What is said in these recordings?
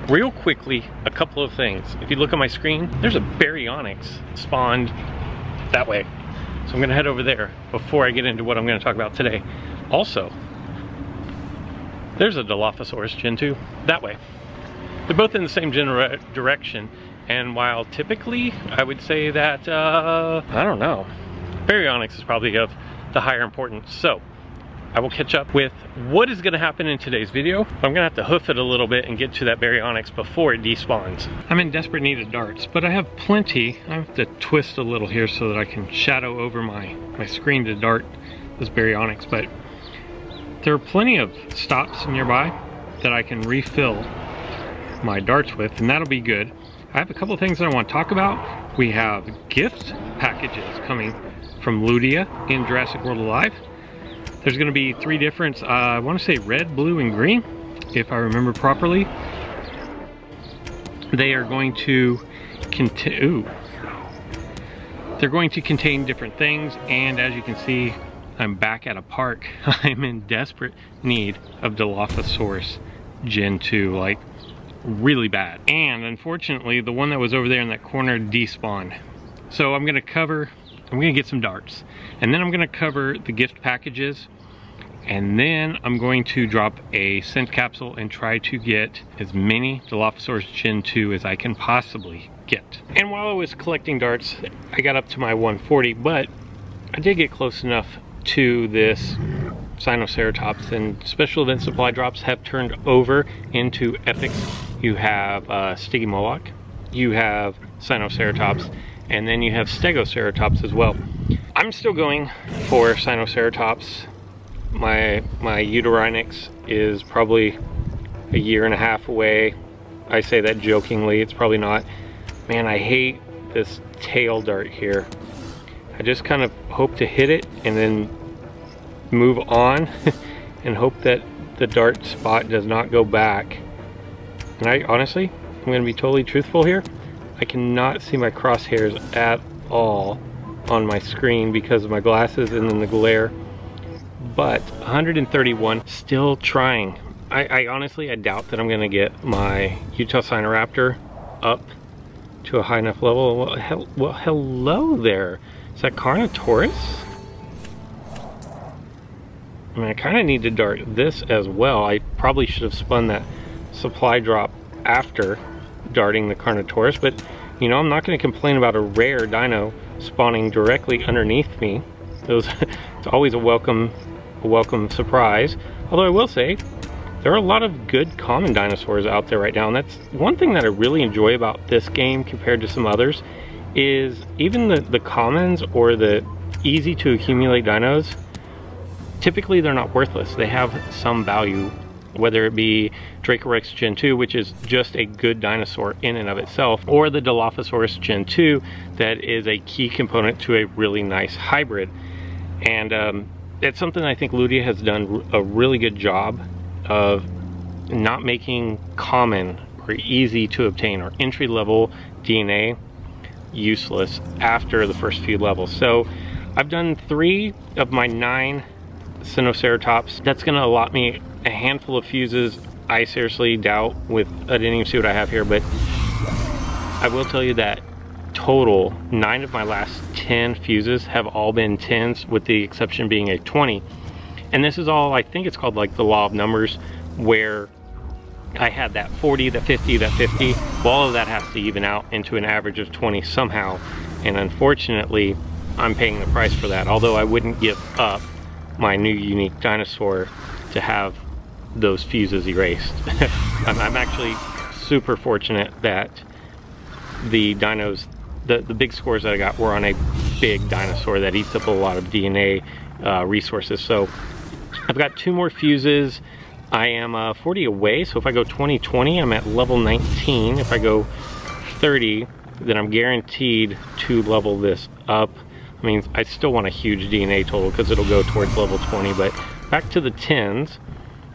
Real quickly, a couple of things. If you look at my screen, there's a baryonyx spawned that way. So I'm gonna head over there before I get into what I'm gonna talk about today. Also, there's a Dilophosaurus Gen 2 that way. They're both in the same general direction, and while typically I would say that, I don't know, baryonyx is probably of the higher importance. So I will catch up with what is gonna happen in today's video. I'm gonna have to hoof it a little bit and get to that baryonyx before it despawns. I'm in desperate need of darts, but I have plenty. I have to twist a little here so that I can shadow over my screen to dart this baryonyx, but there are plenty of stops nearby that I can refill my darts with, and that'll be good. I have a couple of things that I want to talk about. We have gift packages coming from Ludia in Jurassic World Alive. There's going to be 3 different, I want to say red, blue, and green, if I remember properly. They are going to contain different things, and as you can see, I'm back at a park. I'm in desperate need of Dilophosaurus Gen 2, like really bad. And unfortunately, the one that was over there in that corner despawned. So I'm gonna get some darts, and then I'm gonna cover the gift packages, and then I'm going to drop a scent capsule and try to get as many Dilophosaurus Gen 2 as I can possibly get. And while I was collecting darts, I got up to my 140, but I did get close enough to this Sinoceratops, and special event supply drops have turned over into epics. You have Stygimoloch, you have Sinoceratops, and then you have Stegoceratops as well. I'm still going for Sinoceratops. My Uterynix is probably a year and a half away. I say that jokingly, it's probably not. Man, I hate this tail dart here. I just kind of hope to hit it and then move on and hope that the dart spot does not go back. And I honestly, I'm going to be totally truthful here, I cannot see my crosshairs at all on my screen because of my glasses and then the glare. But 131, still trying. I honestly, I doubt that I'm going to get my Utah Sinoraptor up to a high enough level. Well, hello there. Is that Carnotaurus? I mean, I kind of need to dart this as well. I probably should have spun that supply drop after darting the Carnotaurus, but you know, I'm not going to complain about a rare dino spawning directly underneath me. It's always a welcome surprise. Although I will say, there are a lot of good common dinosaurs out there right now, and that's one thing that I really enjoy about this game compared to some others, is even the commons or the easy to accumulate dinos, typically they're not worthless. They have some value, whether it be Dracorex Gen 2, which is just a good dinosaur in and of itself, or the Dilophosaurus Gen 2 that is a key component to a really nice hybrid. And it's something I think Ludia has done a really good job of not making common or easy to obtain or entry-level DNA useless after the first few levels. So I've done 3 of my 9 Sinoceratops. That's going to allot me a handful of fuses. I seriously doubt I didn't even see what I have here, but I will tell you that total 9 of my last 10 fuses have all been 10s, with the exception being a 20. And this is all, I think it's called like the law of numbers, where I had that 40, that 50, that 50. Well, all of that has to even out into an average of 20 somehow. And unfortunately, I'm paying the price for that. Although I wouldn't give up my new unique dinosaur to have those fuses erased. I'm actually super fortunate that the dinos, the big scores that I got were on a big dinosaur that eats up a lot of DNA resources. So I've got 2 more fuses. I am 40 away, so if I go 20-20, I'm at level 19. If I go 30, then I'm guaranteed to level this up. I mean, I still want a huge DNA total because it'll go towards level 20, but back to the 10s,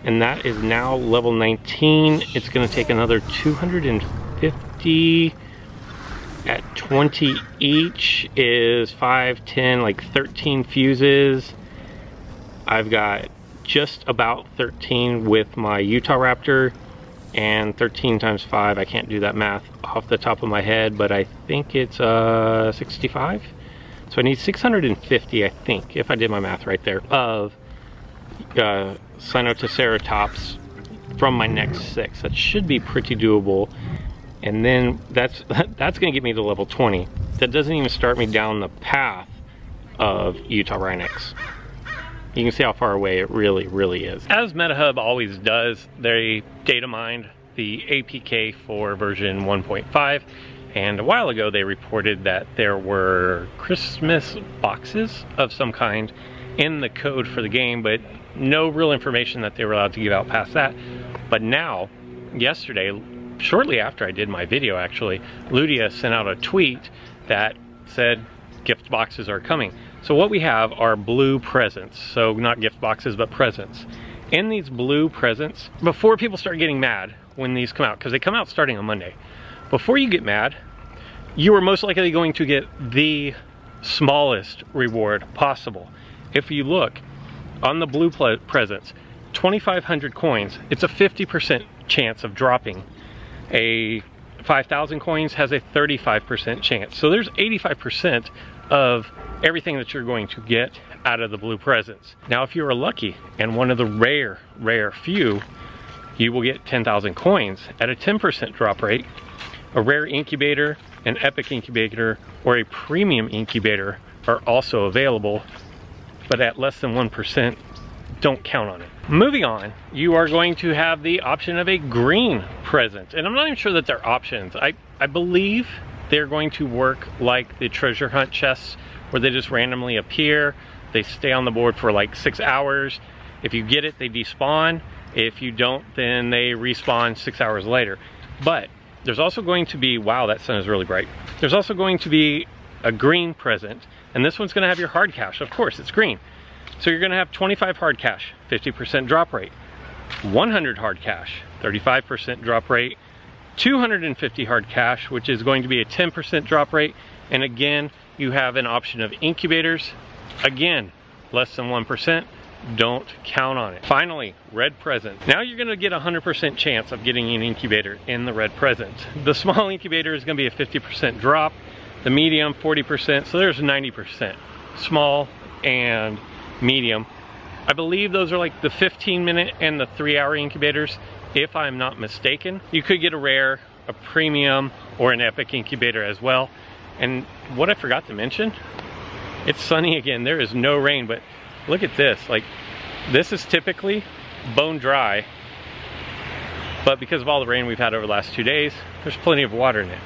and that is now level 19. It's going to take another 250 at 20 each is 5, 10, like 13 fuses. I've got just about 13 with my Utah Raptor, and 13 times 5, I can't do that math off the top of my head, but I think it's 65. So I need 650, I think, if I did my math right there, of Sinoceratops from my next 6. That should be pretty doable. And then that's gonna get me to level 20. That doesn't even start me down the path of Utah Rhinex. You can see how far away it really, really is. As MetaHub always does, they data mined the APK for version 1.5, and a while ago they reported that there were Christmas boxes of some kind in the code for the game, but no real information that they were allowed to give out past that. But now, yesterday, shortly after I did my video actually, Ludia sent out a tweet that said gift boxes are coming. So what we have are blue presents. So not gift boxes, but presents. In these blue presents, before people start getting mad when these come out, because they come out starting on Monday, before you get mad, you are most likely going to get the smallest reward possible. If you look on the blue presents, 2,500 coins, it's a 50% chance of dropping. A 5,000 coins has a 35% chance. So there's 85% of everything that you're going to get out of the blue presents. Now, if you're lucky and one of the rare few, you will get 10,000 coins at a 10% drop rate. A rare incubator, an epic incubator, or a premium incubator are also available, but at less than 1%, don't count on it. Moving on, you are going to have the option of a green present. And I'm not even sure that they're options. I believe they're going to work like the treasure hunt chests, where they just randomly appear. They stay on the board for like 6 hours. If you get it, they despawn. If you don't, then they respawn 6 hours later. But there's also going to be, wow, that sun is really bright. There's also going to be a green present, and this one's gonna have your hard cash. Of course, it's green. So you're gonna have 25 hard cash, 50% drop rate, 100 hard cash, 35% drop rate, 250 hard cash, which is going to be a 10% drop rate. And again, you have an option of incubators. Again, less than 1%, don't count on it. Finally, red present. Now you're gonna get a 100% chance of getting an incubator in the red present. The small incubator is gonna be a 50% drop, the medium 40%, so there's 90%. Small and medium. I believe those are like the 15-minute and the 3-hour incubators, if I'm not mistaken. You could get a rare, a premium, or an epic incubator as well. And what I forgot to mention, it's sunny again. There is no rain, but look at this. Like, this is typically bone dry, but because of all the rain we've had over the last 2 days, there's plenty of water in it.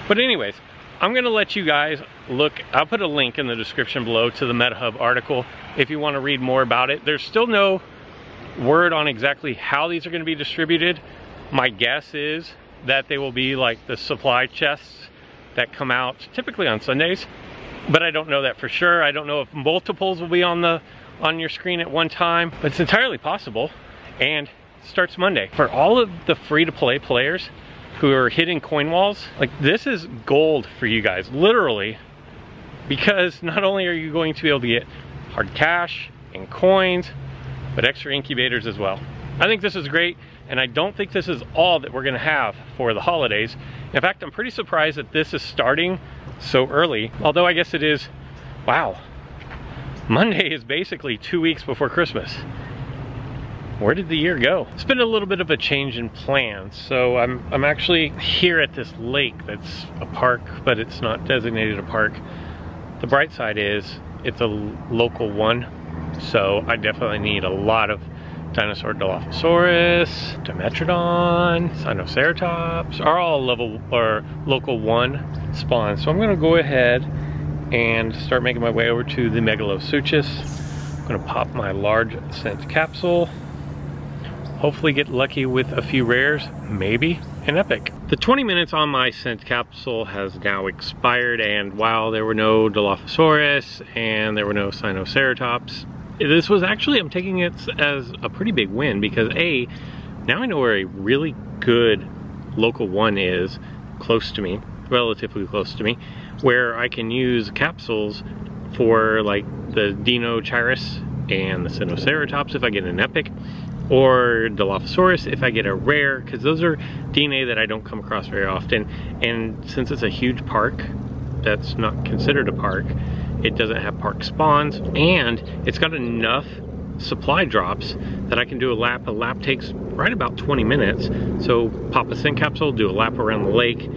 But anyways, I'm gonna let you guys look. I'll put a link in the description below to the MetaHub article if you want to read more about it. There's still no word on exactly how these are going to be distributed. My guess is that they will be like the supply chests that come out typically on Sundays, but I don't know that for sure. I don't know if multiples will be on your screen at one time, but it's entirely possible. And it starts Monday. For all of the free-to-play players who are hitting coin walls, like, this is gold for you guys, literally, because not only are you going to be able to get hard cash and coins, but extra incubators as well. I think this is great, and I don't think this is all that we're gonna have for the holidays. In fact, I'm pretty surprised that this is starting so early, although I guess it is, wow, Monday is basically 2 weeks before Christmas. Where did the year go? It's been a little bit of a change in plans. So I'm actually here at this lake that's a park, but it's not designated a park. The bright side is it's a local one, so I definitely need a lot of dinosaur Dilophosaurus, Dimetrodon, Sinoceratops are all level or local 1 spawns. So I'm gonna go ahead and start making my way over to the Megalosuchus. I'm gonna pop my large scent capsule. Hopefully get lucky with a few rares, maybe an epic. The 20 minutes on my scent capsule has now expired, and while there were no Dilophosaurus and there were no Sinoceratops, this was actually, I'm taking it as a pretty big win, because A, now I know where a really good local 1 is close to me, relatively close to me, where I can use capsules for like the Dino Chirus and the Sinoceratops if I get an epic. or Dilophosaurus if I get a rare, because those are DNA that I don't come across very often. And since it's a huge park that's not considered a park, it doesn't have park spawns, and it's got enough supply drops that I can do a lap. A lap takes right about 20 minutes. So pop a sand capsule, do a lap around the lake,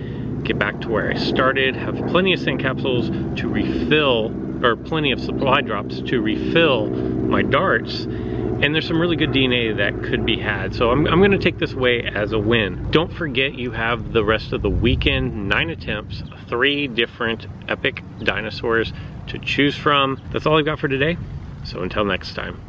get back to where I started, have plenty of sand capsules to refill, or plenty of supply drops to refill my darts. And there's some really good DNA that could be had. So I'm gonna take this away as a win. Don't forget you have the rest of the weekend, 9 attempts, 3 different epic dinosaurs to choose from. That's all I've got for today. So until next time.